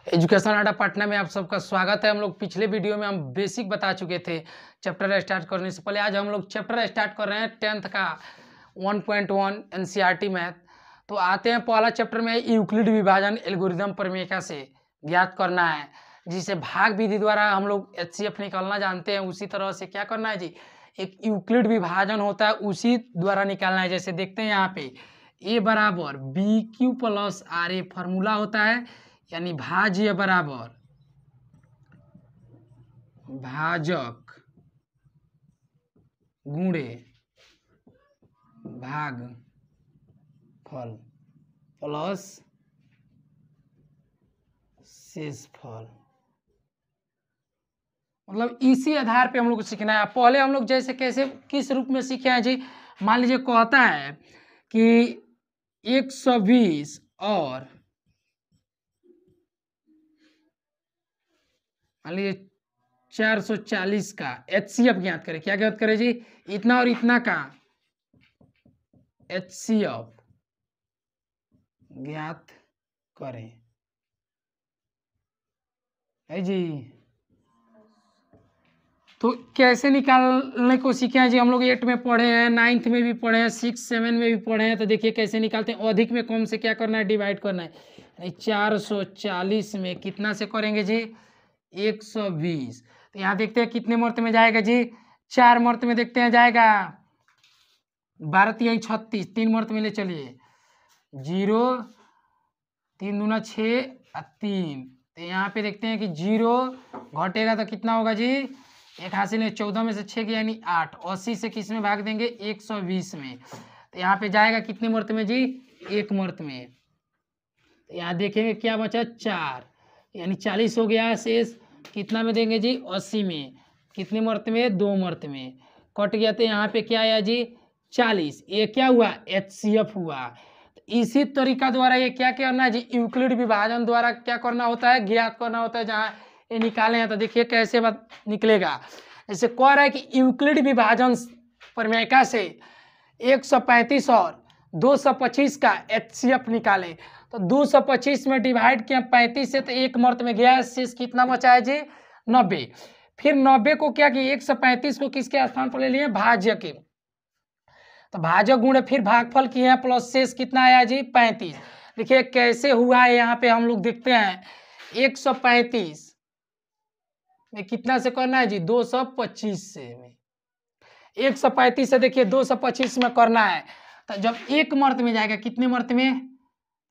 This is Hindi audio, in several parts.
एजुकेशन अड्डा पटना में आप सबका स्वागत है। हम लोग पिछले वीडियो में हम बेसिक बता चुके थे चैप्टर स्टार्ट करने से पहले। आज हम लोग चैप्टर स्टार्ट कर रहे हैं 10th का 1.1 एनसीईआरटी मैथ। तो आते हैं पहला चैप्टर में यूक्लिड विभाजन एल्गोरिथम प्रमेय से ज्ञात करना है, जिसे भाग विधि द्वारा हम लोग एचसीएफ निकालना जानते हैं। उसी तरह से क्या करना है जी, एक यूक्लिड विभाजन होता है उसी द्वारा निकालना है। जैसे देखते हैं यहाँ पे ए बराबर b q plus r a formula होता है, यानी भाज्य बराबर भाजक गुणे भागफल प्लस शेषफल। मतलब इसी आधार पे हम लोग को सीखना है। पहले हम लोग जैसे कैसे किस रूप में सीखे हैं जी, मान लीजिए कहता है कि 120 और मान लीजिए 440 का एचसीएफ ज्ञात करें। क्या ज्ञात करें जी, इतना और इतना का एचसीएफ ज्ञात करें है जी। तो कैसे निकालने को सीखे हैं जी, हम लोग 8 में पढ़े हैं, 9th में भी पढ़े हैं, 6, 7 में भी पढ़े हैं। तो देखिए कैसे निकालते हैं। अधिक में कम से क्या करना है, डिवाइड करना है। 440 में कितना से करेंगे जी, 120। तो यहाँ देखते हैं कितने मर्त में जाएगा जी, 4 मर्त में देखते हैं जाएगा। 12 यही 36, 3 मर्त में ले चलिए। 0 3 दूना 6 और 3। तो यहाँ पे देखते हैं कि 0 घटेगा तो कितना होगा जी, एक हासिल है 14 में से 6 की यानी 8। 80 से किस में भाग देंगे, 120 में। तो यहाँ पे जाएगा कितने मर्त में जी, 1 मर्त में। तो यहाँ देखेंगे क्या बचा, 4 यानी 40 हो गया। शेष कितना में देंगे जी, 80 में। कितने मर्त में, 2 मर्त में। कट गया तो यहाँ पे क्या आया जी, 40। ये क्या हुआ, एचसीएफ हुआ। तो इसी तरीका द्वारा ये क्या करना है जी, यूक्लिड विभाजन द्वारा क्या करना होता है, ज्ञात करना होता है। जहाँ ये निकाले हैं तो देखिए कैसे बात निकलेगा। जैसे कह रहा है कि यूक्लिड विभाजन प्रमेय से 135 और 225 का एचसीएफ निकाले। तो 225 में डिवाइड किया 35 से, तो 1 मर्त में गया। शेष कितना बचा है जी, 90। फिर 90 को क्या किया, 135 को किसके स्थान पर ले लिए, भाज्य के। तो भाजक गुणे फिर भागफल किए हैं, प्लस शेष कितना आया जी, 35। देखिए कैसे हुआ है, यहाँ पे हम लोग देखते हैं 135 में कितना से करना है जी, 225 से। 135 से देखिए 225 में करना है। तो जब 1 मर्त में जाएगा, कितने मर्त में,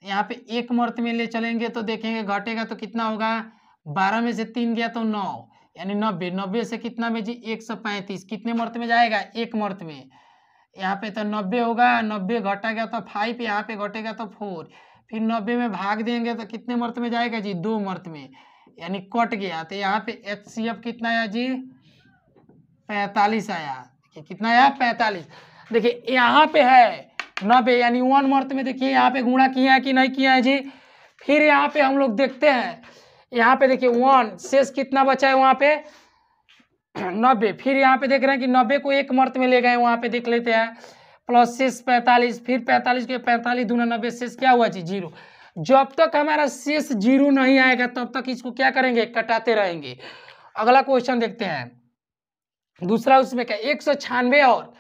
यहाँ पे 1 मर्त में ले चलेंगे तो देखेंगे घटेगा तो कितना होगा, 12 में से 3 गया तो 9 यानी 90। 90 से कितना में जी, 135। कितने मर्त में जाएगा, 1 मर्त में। यहाँ पे तो 90 होगा, 90 घटा गया तो 5, यहाँ पे घटेगा तो 4। फिर 90 में भाग देंगे तो कितने मर्त में जाएगा जी, 2 मर्त में, यानी कट गया। तो यहाँ पे एचसीएफ कितना आया जी, 45 आया। देखिए कितना आया, 45। देखिए यहाँ पे है 90 यानी 1 मर्त में। देखिए यहाँ पे गुणा किया है कि नहीं किया है जी। फिर यहाँ पे हम लोग देखते हैं, यहाँ पे देखिए 1, शेष कितना बचा है वहाँ पे, 90। फिर यहाँ पे देख रहे हैं कि 90 को 1 मर्त में ले गए, वहाँ पे देख लेते हैं। प्लस शेष 45, फिर 45 के 45 दूना 90, शेष क्या हुआ जी, 0। जब तक हमारा शेष 0 नहीं आएगा तब तक इसको क्या करेंगे, कटाते रहेंगे। अगला क्वेश्चन देखते हैं दूसरा। उसमें क्या, 196 और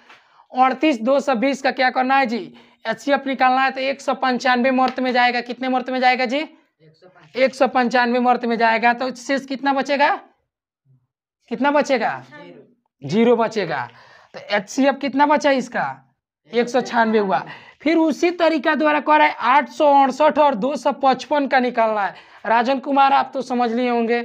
38 220 का क्या करना है जी, एचसीएफ निकालना है। तो 195 मर्त में जाएगा। कितने मर्त में जाएगा जी, 195 मर्त में जाएगा। तो शेष कितना बचेगा, कितना बचेगा, 0 बचेगा। तो एचसीएफ कितना बचा इसका, 196 हुआ। फिर उसी तरीका द्वारा कह रहा है 868 और 255 का निकालना है। राजन कुमार आप तो समझ लिए होंगे।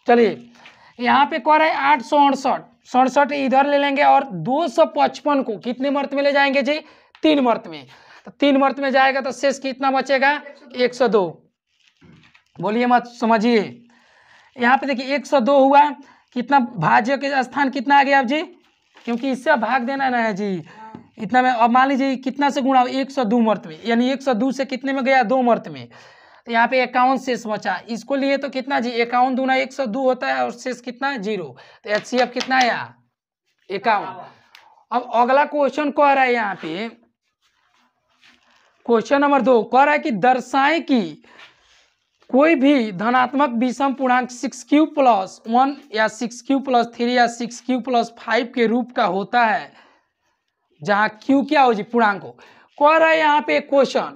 चलिए यहाँ पे कह रहा है 868, 67 इधर ले लेंगे और 255 को कितने मर्त में ले जाएंगे जी, 3 मर्त में। तो 3 मर्त में जाएगा तो शेष कितना बचेगा, 102। बोलिए मत, समझिए। यहाँ पे देखिए 102 हुआ। कितना भाज्य के स्थान कितना आ गया अब जी, क्योंकि इससे भाग देना ना है जी इतना में। अब मान लीजिए कितना से गुणा, 102 मर्त में, यानी 102 से कितने में गया, 2 मर्त में। तो यहाँ पे 51 शेष बचा। इसको लिए तो कितना जी, 51 दूना 102 होता है और शेष कितना, 0। तो एचसीएफ कितना आया, 51। अब अगला क्वेश्चन कह रहा है यहाँ पे, क्वेश्चन नंबर 2 कह रहा है कि दर्शाएं कि कोई भी धनात्मक विषम पूर्णांक 6q+1 या 6q+3 या 6q+5 के रूप का होता है, जहां q क्या हो जी, पूर्णांक हो। कह रहा है यहाँ पे क्वेश्चन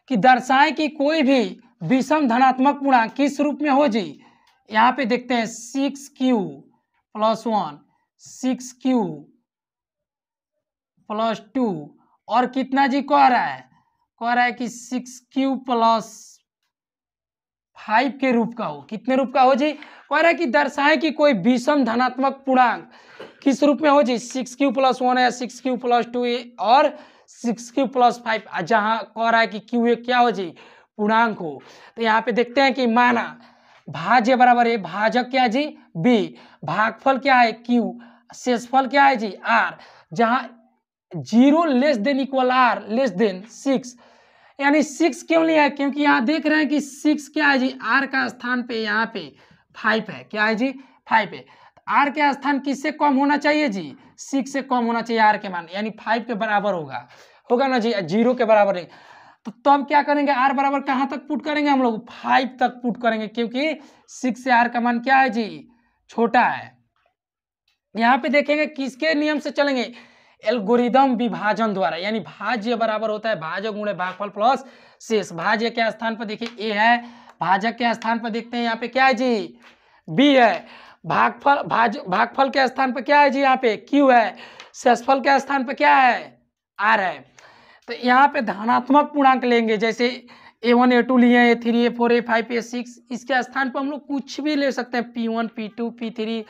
कि दर्शाएं कि कोई भी विषम धनात्मक पूर्णांक किस रूप में हो जी। यहाँ पे देखते हैं 6q+1, 6q+2 और कितना जी कह रहा है कि 6q+5 के रूप का हो। कितने रूप का हो जी, कह रहा है कि दर्शाएं कि कोई विषम धनात्मक पूर्णांक किस रूप में हो जी, 6q+1 या 6q+2 और 6q+5, जहां कह रहा है कि q एक क्या हो जी, पूर्णांक हो। तो यहाँ पे देखते हैं कि माना भाज्य बराबर है, भाजक क्या है जी, b, भागफल क्या है q, शेषफल क्या है जी r, जहां 0 < r <6, यानी 6 क्यों लिया है, क्योंकि यहाँ देख रहे हैं कि 6 क्या है जी, r का स्थान पे यहाँ पे 5 है, क्या है जी, 5 है। r के स्थान किससे कम होना चाहिए जी, 6 से कम होना चाहिए r के मान, यानी 5 के बराबर होगा ना जी, 0 के बराबर नहीं। तो तब क्या करेंगे, r बराबर कहाँ तक पुट करेंगे हम लोग, 5 तक पुट करेंगे, क्योंकि 6 से r का मान क्या है जी, छोटा है। यहाँ पे देखेंगे किसके नियम से चलेंगे, एल्गोरिदम विभाजन द्वारा, यानी भाज्य बराबर होता है भाजक गुणे भागफल प्लस शेष। भाज्य के स्थान पर देखिए a है, भाजक के स्थान पर देखते हैं यहाँ पे क्या है जी, b है, भागफल के स्थान पर क्या है जी, यहाँ पे q है, शेषफल के स्थान पर क्या है, r है। तो यहाँ पे धनात्मक पूर्णांक लेंगे, जैसे a1 a2 लिए, a3 a4 a5 a6, इसके स्थान पर हम लोग कुछ भी ले सकते हैं, p1 p2 p3,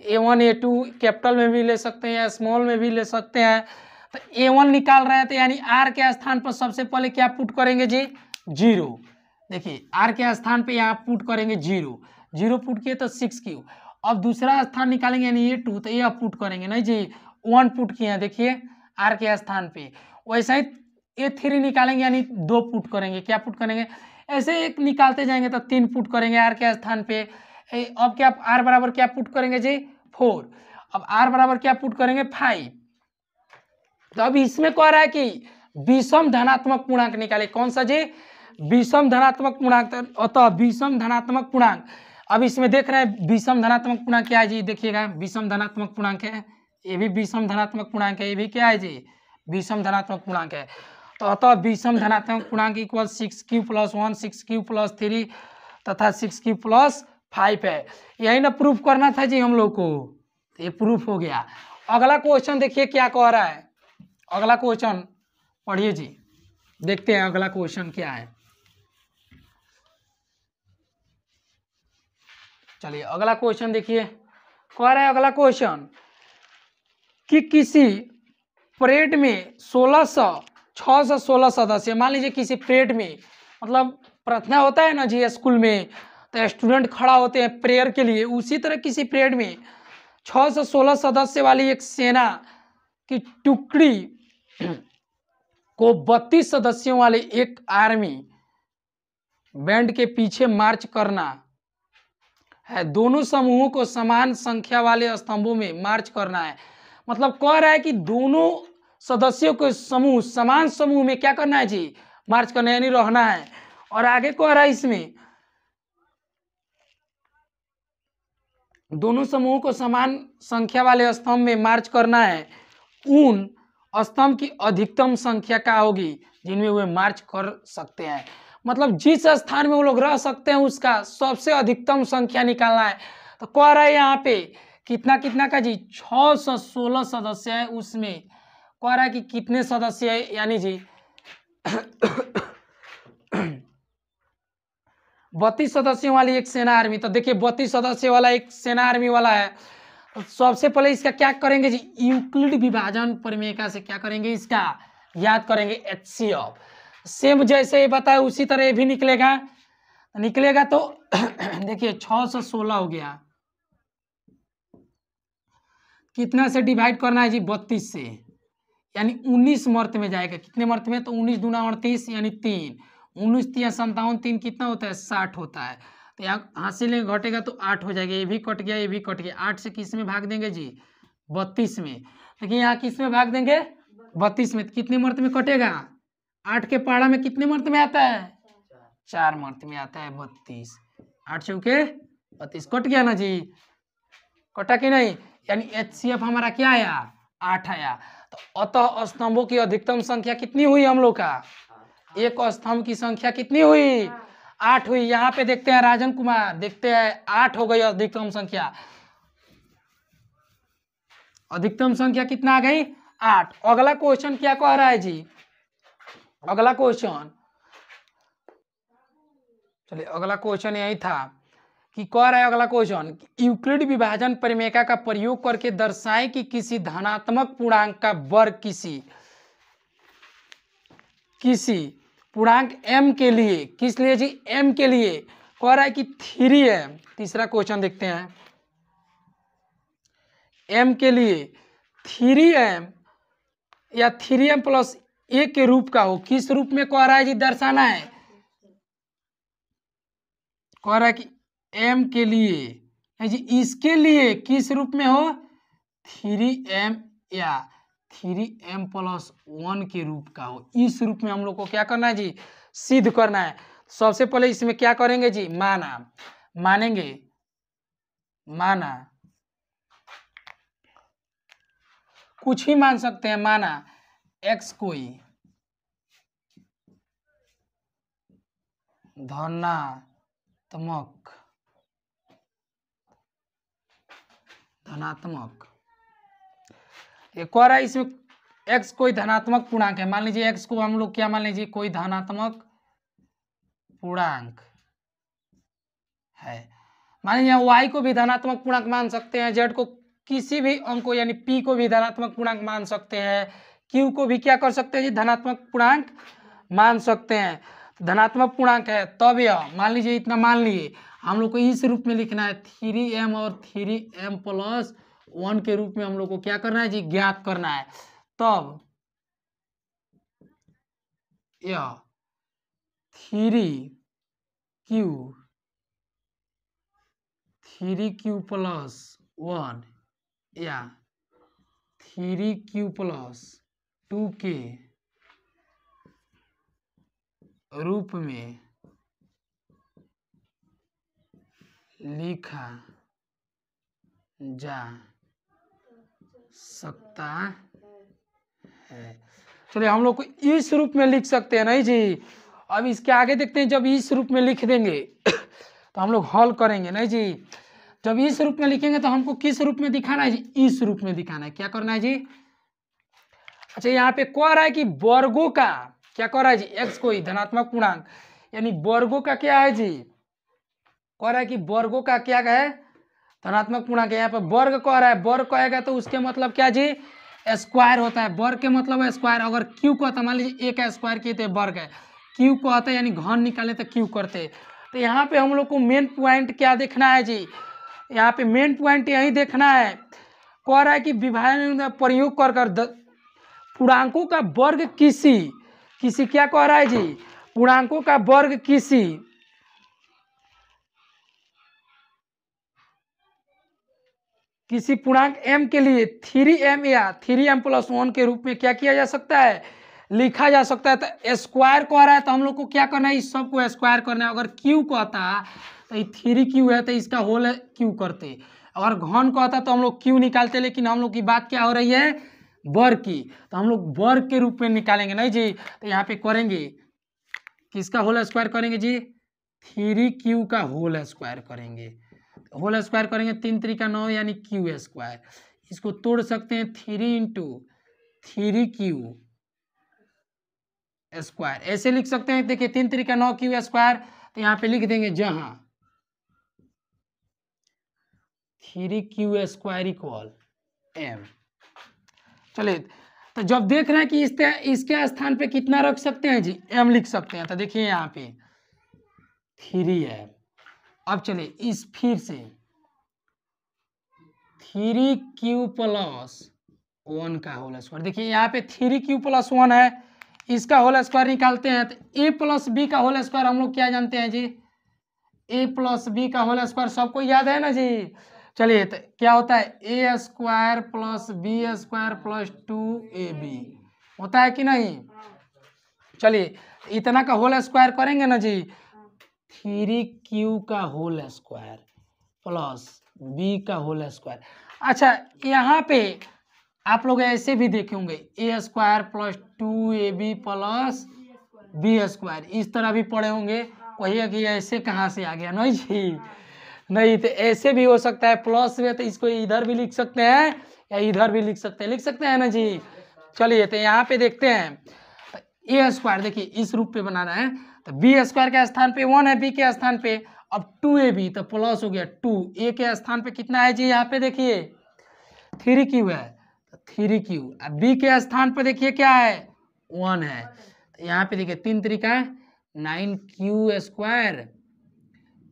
a1 a2 capital में भी ले सकते हैं, स्मॉल में भी ले सकते हैं। तो a1 निकाल रहे हैं, तो यानी r के स्थान पर सबसे पहले क्या पुट करेंगे जी, 0। देखिए r के स्थान पे यहाँ पुट करेंगे 0 पुट किए तो 6q। अब दूसरा स्थान निकालेंगे यानी a2, तो ये पुट करेंगे नहीं जी, 1 पुट किए हैं देखिए r के स्थान पे। वैसे ही a3 निकालेंगे यानी 2 पुट करेंगे, क्या पुट करेंगे, ऐसे एक निकालते जाएंगे तो 3 पुट करेंगे r के स्थान पे। अब क्या r बराबर क्या पुट करेंगे जी, 4। अब r बराबर क्या पुट करेंगे, 5। तो अब इसमें कह रहा है कि विषम धनात्मक पूर्णांक निकाले, कौन सा जी, विषम धनात्मक पूर्णांक। अतः विषम धनात्मक पूर्णांक, अब इसमें देख रहे हैं विषम धनात्मक पूर्णांक क्या है जी, देखिएगा विषम धनात्मक पूर्णांक है, ये भी विषम धनात्मक पूर्णांक है, ये भी क्या है जी, विषम धनात्मक पूर्णांक है। तो अतः विषम धनात्मक पूर्णांक इक्वल 6q+1 6q+3 तथा 6q+5 है। यही ना प्रूफ करना था जी हम लोग को, ये प्रूफ हो गया। अगला क्वेश्चन देखिए क्या कह रहा है, अगला क्वेश्चन पढ़िए जी, देखते हैं अगला क्वेश्चन क्या है। चलिए अगला क्वेश्चन देखिए, कह रहा है अगला क्वेश्चन कि किसी परेड में 6 से 16 सदस्य, मान लीजिए किसी परेड में, मतलब प्रार्थना होता है ना जी स्कूल में, तो स्टूडेंट खड़ा होते हैं प्रेयर के लिए, उसी तरह किसी परेड में 6 से 16 सदस्य वाली एक सेना की टुकड़ी को 32 सदस्यों वाले एक आर्मी बैंड के पीछे मार्च करना है। दोनों समूहों को समान संख्या वाले स्तंभों में मार्च करना है। मतलब कह रहा है कि दोनों सदस्यों के समूह समान समूह में क्या करना है जी, मार्च करना है, यानी रहना है। और आगे कह रहा है इसमें दोनों समूहों को समान संख्या वाले स्तंभ में मार्च करना है। उन स्तंभ की अधिकतम संख्या क्या होगी जिनमें वे मार्च कर सकते हैं, मतलब जिस स्थान में वो लोग रह सकते हैं उसका सबसे अधिकतम संख्या निकालना है। तो कह रहा है यहाँ पे कितना कितना का जी, 6 से 16 सदस्य है, उसमें कह रहा है कि कितने सदस्य है, यानी जी 32 सदस्यों वाली एक सेना आर्मी। तो देखिए 32 सदस्य वाला एक सेना आर्मी वाला है, तो सबसे पहले इसका क्या करेंगे जी, यूक्लिड विभाजन प्रमेय से क्या करेंगे, इसका याद करेंगे HCF। सेम जैसे ये बताया उसी तरह ये भी निकलेगा तो देखिए 6 से 16 हो गया, कितना से डिवाइड करना है जी, 32 से, यानी 19 मर्त में जाएगा। कितने मर्त में, तो 19 दूना 38 यानी 3, 19 3 57, 3 कितना होता है, 60 होता है। तो यहाँ हासिल घटेगा तो 8 हो जाएगा, ये भी कट गया, ये भी कट गया। 8 से किस में भाग देंगे जी, 32 में। लेकिन यहाँ किस में भाग देंगे, 32 में। कितने मर्त में कटेगा, 8 के पहाड़ा में कितने मर्त में आता है, 4 मंथ में आता है 32, 8 चौके 32, कट गया ना जी, कटा कि नहीं, यानी HCF हमारा क्या आया 8 आया। तो अतः स्तंभों की अधिकतम संख्या कितनी हुई हम लोग का, एक स्तंभ की संख्या कितनी हुई 8 हुई। यहाँ पे देखते हैं राजन कुमार, देखते हैं 8 हो गई अधिकतम संख्या, अधिकतम संख्या कितना आ गई 8। अगला क्वेश्चन क्या कह रहा है जी, अगला क्वेश्चन, चलिए अगला क्वेश्चन यही था कि कह रहा है अगला क्वेश्चन, यूक्लिड विभाजन परिमेय का प्रयोग करके दर्शाए कि किसी धनात्मक पूर्णांक का वर्ग किसी पूर्णांक m के लिए, किस लिए जी m के लिए, कह रहा है कि 3m। तीसरा क्वेश्चन देखते हैं, m के लिए 3m या 3m प्लस a के रूप का हो, किस रूप में कह रहा है जी दर्शाना है, कह रहा है कि m के लिए जी, इसके लिए किस रूप में हो 3m या 3m प्लस 1 के रूप का हो, इस रूप में हम लोग को क्या करना है जी सिद्ध करना है। सबसे पहले इसमें क्या करेंगे जी, मानेंगे, माना कुछ ही मान सकते हैं, माना x कोई धनात्मक, ये कह रहा है इसमें x कोई धनात्मक पूर्णांक है। मान लीजिए x को हम लोग क्या मान लीजिए, कोई धनात्मक पूर्णांक है। मान लीजिए y को भी धनात्मक पूर्णांक मान सकते हैं, z को किसी भी अंक को यानी p को भी धनात्मक पूर्णांक मान सकते हैं, q को भी क्या कर सकते हैं जी धनात्मक पूर्णांक मान सकते हैं। धनात्मक पूर्णांक है तब यह मान लीजिए, इतना मान लिए, हम लोग को इस रूप में लिखना है 3m और 3m प्लस 1 के रूप में हम लोग को क्या करना है जी ज्ञात करना है। तब यह 3q प्लस 1 या 3q प्लस 2 के रूप में लिखा जा सकता है। चलिए हम लोग को इस रूप में लिख सकते हैं नहीं जी। अब इसके आगे देखते हैं, जब इस रूप में लिख देंगे तो हम लोग हल करेंगे नहीं जी। जब इस रूप में लिखेंगे तो हमको किस रूप में दिखाना है जी, इस रूप में दिखाना है। क्या करना है जी, अच्छा यहाँ पे कह रहा है कि वर्गों का क्या कह रहा है जी, x कोई धनात्मक पूर्णांक यानी वर्गों का क्या है जी, कह रहा है कि वर्गों का क्या है धनात्मक पूर्णांक। यहाँ पे वर्ग कह रहा है, वर्ग कहेगा तो उसके मतलब क्या जी स्क्वायर होता है, वर्ग के मतलब है स्क्वायर। अगर क्यू कहता, मान लीजिए ए का स्क्वायर किए तो वर्ग है, क्यू कहता है यानी घन निकाले तो क्यू करते। तो यहाँ पे हम लोग को मेन पॉइंट क्या देखना है जी, यहाँ पे मेन पॉइंट यही देखना है, कह रहा है कि विभाजन प्रयोग कर पूर्णांकों का वर्ग किसी क्या कह रहा है जी, पूर्णांकों का वर्ग किसी पूर्णांक m के लिए 3m या 3m प्लस 1 के रूप में क्या किया जा सकता है, लिखा जा सकता है। तो स्क्वायर कह रहा है तो हम लोग को क्या करना है, इस सब को स्क्वायर करना है। अगर q कहता तो ये 3q है तो इसका होल q करते, अगर घन कहता तो हम लोग q निकालते, लेकिन हम लोग की बात क्या हो रही है वर्ग की, तो हम लोग वर्ग के रूप में निकालेंगे नहीं जी। तो यहाँ पे करेंगे किसका होल स्क्वायर करेंगे जी, 3q का होल स्क्वायर करेंगे। होल स्क्वायर करेंगे 3 3 का 9 यानी क्यू स्क्वायर। इसको तोड़ सकते हैं 3 इंटू 3q स्क्वायर, ऐसे लिख सकते हैं। देखिए 3 3 का 9 क्यू स्क्वायर, तो यहाँ पे लिख देंगे जहां 3q स्क्वायर इक्वल m। चलिए तो जब देख रहे हैं कि इसके स्थान पे कितना रख सकते हैं जी, m लिख सकते हैं। तो देखिए यहाँ पे 3 है। अब चलिए इस फिर से 3q प्लस 1 का होल स्क्वायर, देखिए यहाँ पे 3q प्लस 1 है, इसका होल स्क्वायर निकालते हैं। तो a प्लस बी का होल स्क्वायर हम लोग क्या जानते हैं जी, a प्लस बी का होल स्क्वायर सबको याद है ना जी। चलिए तो क्या होता है, A square plus B square plus 2ab होता है कि नहीं। चलिए इतना का होल स्क्वायर करेंगे ना जी, 3q का होल स्क्वायर प्लस b का होल स्क्वायर। अच्छा, यहाँ पे आप लोग ऐसे भी देखे होंगे a square plus 2ab plus B square, इस तरह भी पढ़े होंगे। वही कि ऐसे कहाँ से आ गया? नहीं जी, नहीं, तो ऐसे भी हो सकता है प्लस में, तो इसको इधर भी लिख सकते हैं या इधर भी लिख सकते हैं ना जी। चलिए तो यहाँ पे देखते हैं, तो ए स्क्वायर देखिए इस रूप पे बनाना है, तो बी स्क्वायर के स्थान पे 1 है, बी के स्थान पे अब 2ab, तो प्लस हो गया 2, ए के स्थान पे कितना है जी? यहाँ पे देखिए 3q है, तो 3q, अब बी के स्थान पे देखिए क्या है? 1 है, तो यहाँ पे देखिए 3 तरीका 9q स्क्वायर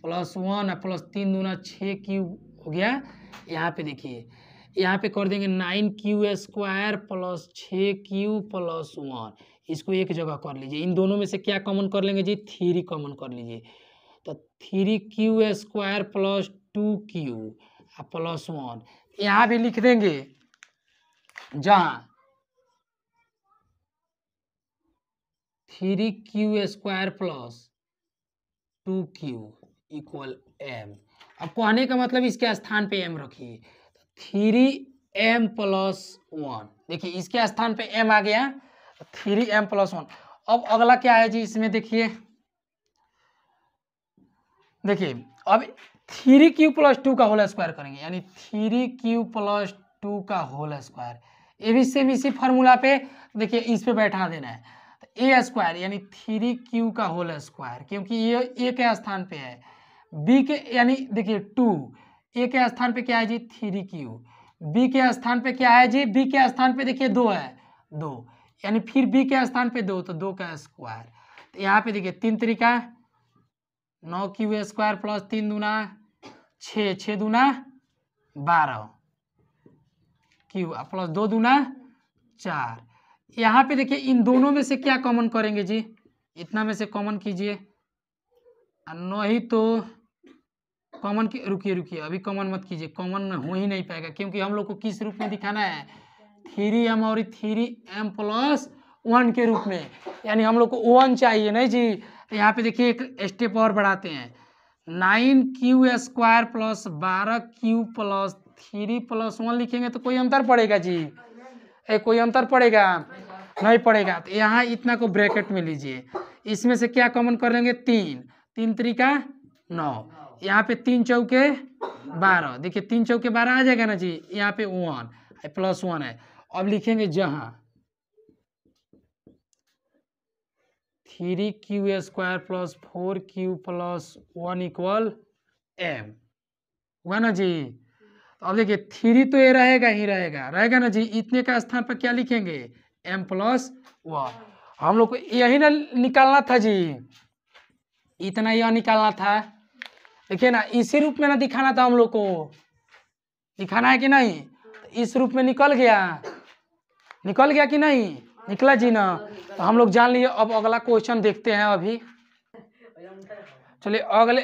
प्लस 1 प्लस 3 दूना 6q हो गया। यहाँ पे देखिए, यहाँ पे कर देंगे 9q square plus 6q plus 1, इसको एक जगह कर लीजिए। इन दोनों में से क्या कॉमन कर लेंगे जी? 3 कॉमन कर लीजिए, तो 3q square plus 2q plus 1 यहाँ भी लिख देंगे, जहाँ 3q square plus 2q equal m। अब कहने का मतलब इसके स्थान पे m रखिए, 3m प्लस 1, देखिए इसके स्थान पे m आ गया, 3m प्लस 1। अब अगला क्या है जी? इसमें देखिए अब 3q प्लस 2 का होल स्क्वायर करेंगे, यानी 3q प्लस 2 का होल स्क्वायर, ये भी सेम इसी फार्मूला पे देखिए इस पे बैठा देना है, तो ए स्क्वायर यानी 3q का होल स्क्वायर, क्योंकि ये ए के स्थान पे है, बी के यानी देखिए 2, ए के स्थान पे क्या है जी? 3q, बी के स्थान पे क्या है जी? बी के स्थान पे देखिए 2 है, 2 यानी फिर बी के स्थान पे 2, तो 2 का स्क्वायर, तो यहाँ पे देखिए 3 तरीका 9q स्क्वायर प्लस 3 दूना 6, 6 दूना 12 q प्लस 2 दूना 4। यहाँ पे देखिए इन दोनों में से क्या कॉमन करेंगे जी? इतना में से कॉमन कीजिए, नहीं तो कॉमन रुकिए अभी कॉमन मत कीजिए, कॉमन हो ही नहीं पाएगा, क्योंकि हम लोग को किस रूप में दिखाना है? 3m और 3m प्लस 1 के रूप में, यानी हम लोग को 1 चाहिए नहीं जी। तो यहाँ पे देखिए एक स्टेप और बढ़ाते हैं, 9q square plus 12q plus 3 plus 1 लिखेंगे तो कोई अंतर पड़ेगा जी? कोई अंतर पड़ेगा? नहीं पड़ेगा। तो यहाँ इतना को ब्रैकेट में लीजिए, इसमें से क्या कॉमन कर लेंगे? 3, 3 तरीका 9, यहाँ पे 3 चौके 12, देखिए 3 चौके 12 आ जाएगा ना जी। यहाँ पे 1 प्लस 1 है, अब लिखेंगे जहाँ 3q square plus 4q plus 1 equal m हुआ ना जी। तो अब देखिए 3 तो ये रहेगा ही रहेगा ना जी। इतने का स्थान पर क्या लिखेंगे? m plus 1। हम लोग को यही ना निकालना था जी, इतना यह निकालना था। देखिए ना इसी रूप में ना दिखाना था हम लोग को, दिखाना है कि नहीं? इस रूप में निकल गया कि नहीं? निकला जी ना। तो हम लोग जान लिए। अब अगला क्वेश्चन देखते हैं अभी। चलिए अगले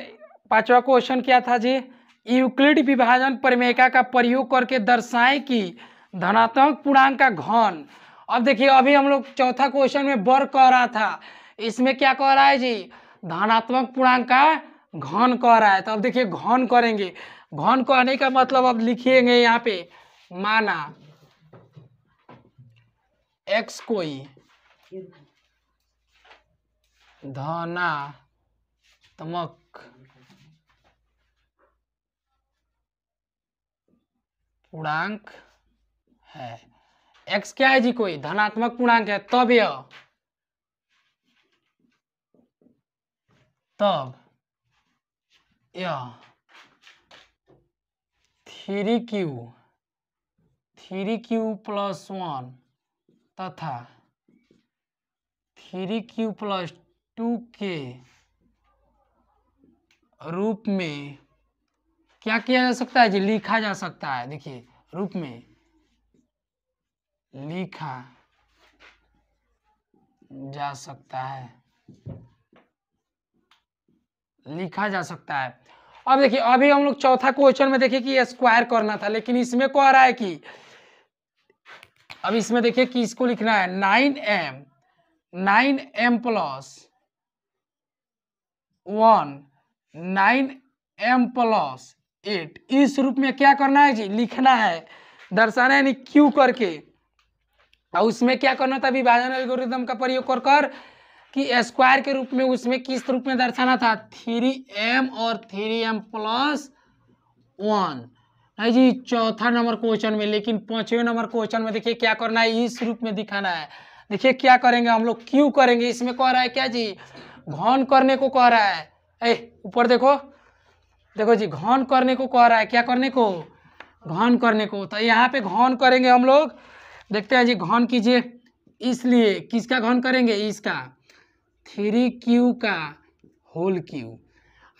5वां क्वेश्चन क्या था जी? यूक्लिड विभाजन प्रमेयिका का प्रयोग करके दर्शाएं कि धनात्मक पूर्णांक का घन। अब देखिए अभी हम लोग चौथा क्वेश्चन में वर्ग कह रहा था, इसमें क्या कह रहा है जी? धनात्मक पूर्णांक का घन कह रहा है। तो अब देखिए घन करेंगे, घन कहने का मतलब अब लिखिएंगे यहाँ पे, माना x कोई धनात्मक पूर्णांक है। x क्या है जी? कोई धनात्मक पूर्णांक है, तब यह 3q प्लस 1 तथा 3q प्लस 2 के रूप में क्या किया जा सकता है जी? लिखा जा सकता है। देखिए रूप में लिखा जा सकता है, लिखा जा सकता है। अब देखिए अभी हम लोग चौथा क्वेश्चन में देखिए कि स्क्वायर करना था, लेकिन इसमें कह रहा है कि अब इसमें देखिए कि इसको लिखना है 9m प्लस 1 9m प्लस 8 इस रूप में क्या करना है जी, लिखना है, दर्शाना है, यानी क्यू करके। और उसमें क्या करना था, विभाजन एल्गोरिथम का प्रयोग कर कर कि स्क्वायर के रूप में उसमें किस रूप में दर्शाना था, 3m और 3m प्लस 1 है जी, चौथा नंबर क्वेश्चन में। लेकिन 5वें नंबर क्वेश्चन में देखिए क्या करना है, इस रूप में दिखाना है। देखिए क्या करेंगे हम लोग, क्यू करेंगे। इसमें कह रहा है क्या जी, घन करने को कह रहा है। ऊपर देखो, देखो जी, घन करने को कह रहा है, क्या करने को, घन करने को। तो यहाँ पे घन करेंगे हम लोग, देखते हैं जी, घन कीजिए। इसलिए किसका घन करेंगे, इसका 3q का होल क्यू।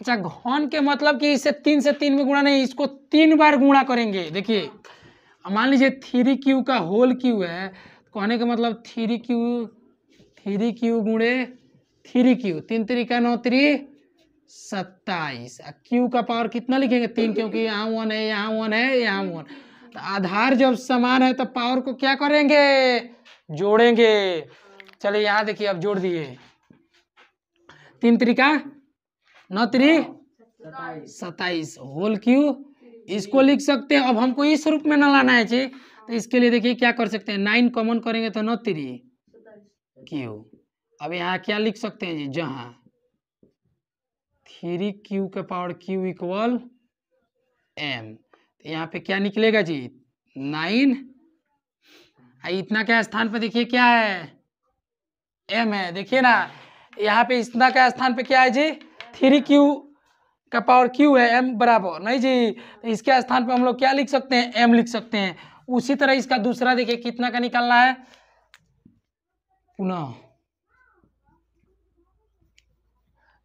अच्छा, घन के मतलब कि इसे 3 से 3 में गुणा नहीं, इसको 3 बार गुणा करेंगे। देखिए मान लीजिए 3q का होल क्यू है, कहने का मतलब 3q गुणे 3q, 3 3 का 9 3 27। क्यू का पावर कितना लिखेंगे, 3, क्योंकि यहाँ 1 है, यहाँ 1 है, यहाँ 1। तो आधार जब समान है तो पावर को क्या करेंगे, जोड़ेंगे। चलिए यहाँ देखिए, अब जोड़ दिए, 3 3 का 9 3 27 होल क्यू, इसको लिख सकते हैं। अब हमको इस रूप में न लाना है जी, तो इसके लिए देखिए क्या कर सकते हैं, 9 कॉमन करेंगे तो 9 3 क्यू। अब यहाँ क्या लिख सकते हैं जी, जहाँ 3q के पावर q इक्वल m, तो यहाँ पे क्या निकलेगा जी, 9। इतना क्या स्थान पे देखिए क्या है, m है। देखिए ना, यहाँ पे इतना क्या स्थान पे क्या है जी, 3q का पावर q है, m बराबर नहीं जी, तो इसके स्थान पे हम लोग क्या लिख सकते हैं, m लिख सकते हैं। उसी तरह इसका दूसरा देखिए कितना का निकालना है, पुनः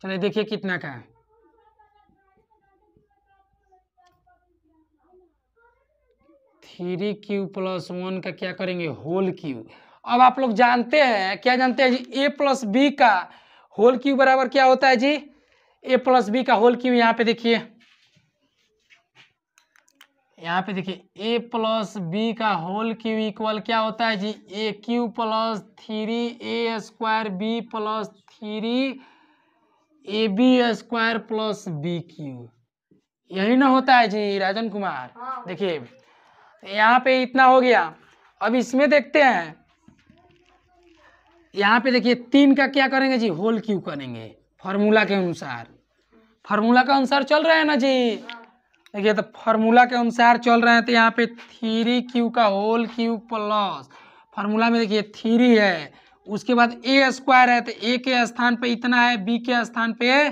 चलिए देखिए कितना का है, 3q प्लस 1 का क्या करेंगे, होल क्यू। अब आप लोग जानते हैं, क्या जानते हैं जी, a प्लस बी का होल क्यू बराबर क्या होता है जी, a प्लस बी का होल क्यू। यहाँ पे देखिए, यहाँ पे देखिए a प्लस बी का होल क्यू इक्वल क्या होता है जी, A cube plus 3a square B plus 3ab square plus B cube. यही ना होता है जी राजन कुमार। देखिए यहाँ पे इतना हो गया। अब इसमें देखते हैं, यहाँ पे देखिए 3 का क्या करेंगे जी, होल क्यू करेंगे फॉर्मूला के अनुसार। फॉर्मूला के अनुसार चल रहा है ना जी, देखिए तो फॉर्मूला के अनुसार चल रहे हैं। तो यहाँ पे 3q का होल क्यू प्लस, फॉर्मूला में देखिए 3 है, उसके बाद a स्क्वायर है, तो a के स्थान पे इतना है, b के स्थान पे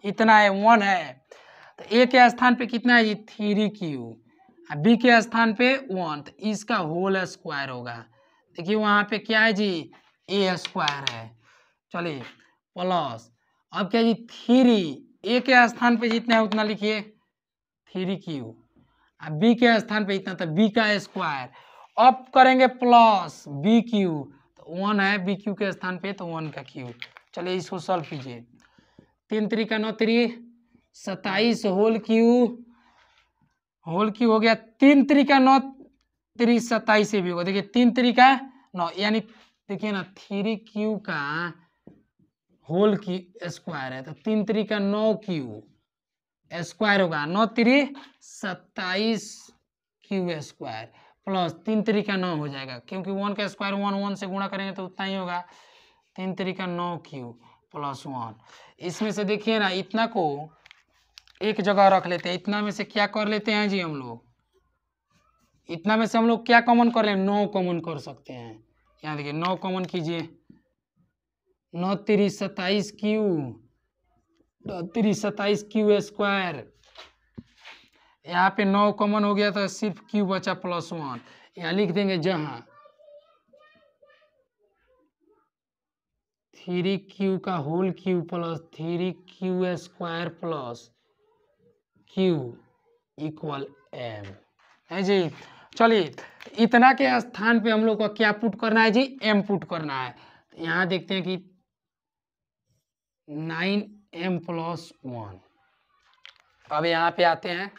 इतना है, 1 है। तो a के स्थान पे कितना है जी, 3q, b के स्थान पे 1, तो इसका होल स्क्वायर होगा। देखिए वहाँ पे क्या है जी, a स्क्वायर है। चलिए प्लस, अब क्या जी, 3 a के स्थान पे जितना है उतना लिखिए 3q, बी के स्थान पे इतना, तो b का स्क्वायर। अब करेंगे प्लस बी क्यू, तो 1 है बी क्यू के स्थान पे, तो 1 का क्यू। चलिए इसको सॉल्व कीजिए, 3 3 का 9 3 27 होल क्यू हो गया। 3 3 का 9 3 27 से भी होगा। देखिए 3 3 का 9, यानी देखिए ना 3q का होल क्यू स्क्वायर है, तो 3 3 का 9q स्क्वायर होगा, 9 3 27 क्यू स्क्वायर प्लस 3 3 का 9 हो जाएगा, क्योंकि 1 का स्क्वायर 1 1 से गुणा करेंगे तो उतना ही होगा। 3 3 का 9q प्लस 1। इसमें से देखिए ना, इतना को एक जगह रख लेते हैं। इतना में से क्या कर लेते हैं जी हम लोग, इतना में से हम लोग क्या कॉमन कर लें, 9 कॉमन कर सकते हैं। यहाँ देखिए 9 कॉमन कीजिए, 9 3 27 क्यू, 3 27 क्यू स्क्वायर। यहाँ पे 9 कॉमन हो गया, तो सिर्फ क्यू बचा प्लस 1। यहाँ लिख देंगे जहाँ 3q का whole cube plus 3q square plus q equal m है जी। चलिए इतना के स्थान पे हम लोग को क्या पुट करना है जी, m पुट करना है। तो यहाँ देखते हैं कि 9m प्लस 1। अब यहाँ पे आते हैं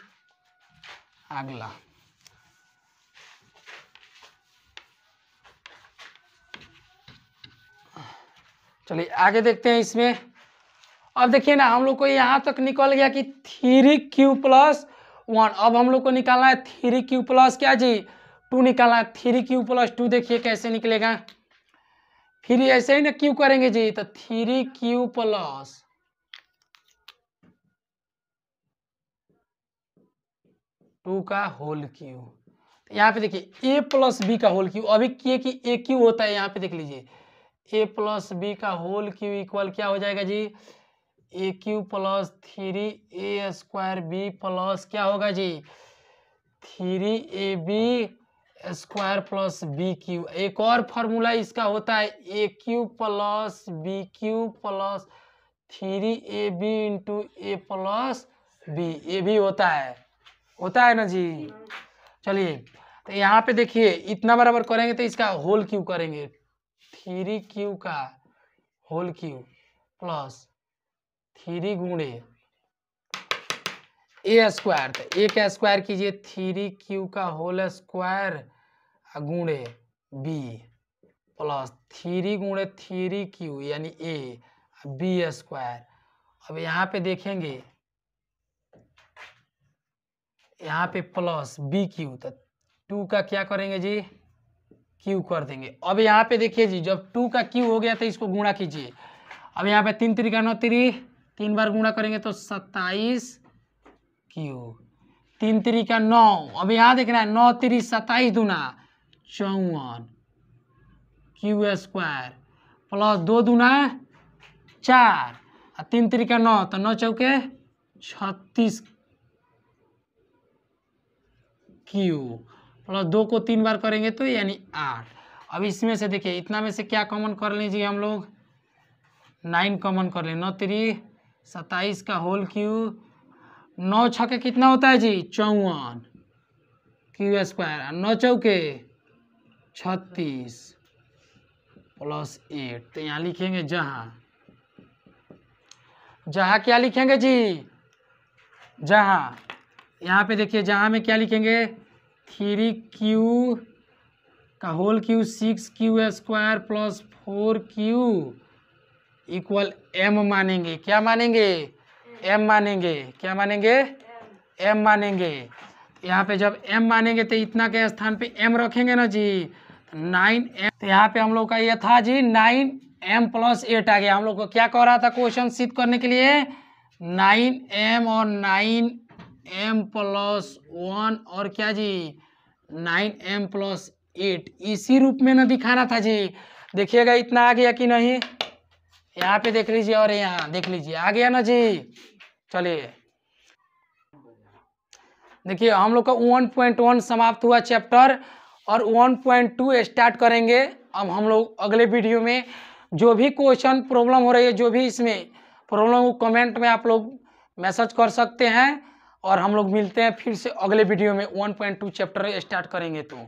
अगला, चलिए आगे देखते हैं इसमें। अब देखिए ना हम लोग को यहाँ तक निकल गया कि 3q+1। अब हम लोग को निकालना है 3q प्लस क्या जी 2 निकालना है। 3q+2 देखिए कैसे निकलेगा। फिर ऐसे ही ना क्यू करेंगे जी, तो 3q+2 का होल क्यू। तो यहाँ पे देखिए a+b का होल क्यू। अभी किए कि ए क्यू होता है, यहाँ पे देख लीजिए a+b का होल क्यू इक्वल क्या हो जाएगा जी a3+3a² प्लस क्या होगा जी 3ab² + एक और फॉर्मूला इसका होता है a3+b³ + 3ab × a+b, ये भी होता है ना जी। चलिए तो यहाँ पे देखिए इतना बराबर करेंगे तो इसका होल क्यू करेंगे 3q का होल क्यू प्लस 3 गुणे a²। तो a का स्क्वायर कीजिए 3q का होल स्क्वायर गुणे b प्लस 3 गुणे 3q यानी a b²। अब यहाँ पे देखेंगे यहाँ पे प्लस bq, तो 2 का क्या करेंगे जी q कर देंगे। अब यहाँ पे देखिए जी जब 2 का q हो गया तो इसको गुणा कीजिए। अब यहाँ पे 3 3 का 9 3, 3 बार गुणा करेंगे तो 27q, 3 3 का 9। अब यहाँ देखना है 9 3 27 दूना 54 q² प्लस 2 दूना 4 और 3 3 का 9 तो 9 चौके 36 q प्लस 2 को 3 बार करेंगे तो यानी 8। अब इसमें से देखिए इतना में से क्या कॉमन कर लीजिए हम लोग 9 कॉमन कर लें। 9 3 27 का होल क्यू 9 छके कितना होता है जी 54 q²। 9 चौके 36 प्लस 8। तो यहाँ लिखेंगे जहाँ क्या लिखेंगे जी जहाँ, यहाँ पे देखिए जहाँ में क्या लिखेंगे 3q का whole cube 6q² plus 4q equal m मानेंगे। क्या मानेंगे m मानेंगे। क्या मानेंगे m मानेंगे। यहाँ पे जब m मानेंगे तो इतना के स्थान पे m रखेंगे ना जी 9m। तो यहाँ पे हम लोग का ये था जी 9m + 8 आ गया। हम लोग को क्या कह रहा था क्वेश्चन सिद्ध करने के लिए 9m और 9m + 1 और क्या जी 9m + 8 इसी रूप में ना दिखाना था जी। देखिएगा इतना आ गया कि नहीं, यहाँ पे देख लीजिए और यहाँ देख लीजिए आ गया ना जी। चलिए देखिए हम लोग का 1.1 समाप्त हुआ चैप्टर और 1.2 स्टार्ट करेंगे। अब हम लोग अगले वीडियो में जो भी क्वेश्चन प्रॉब्लम हो रही है, जो भी इसमें प्रॉब्लम हो कमेंट में आप लोग मैसेज कर सकते हैं और हम लोग मिलते हैं फिर से अगले वीडियो में 1.2 चैप्टर स्टार्ट करेंगे तो।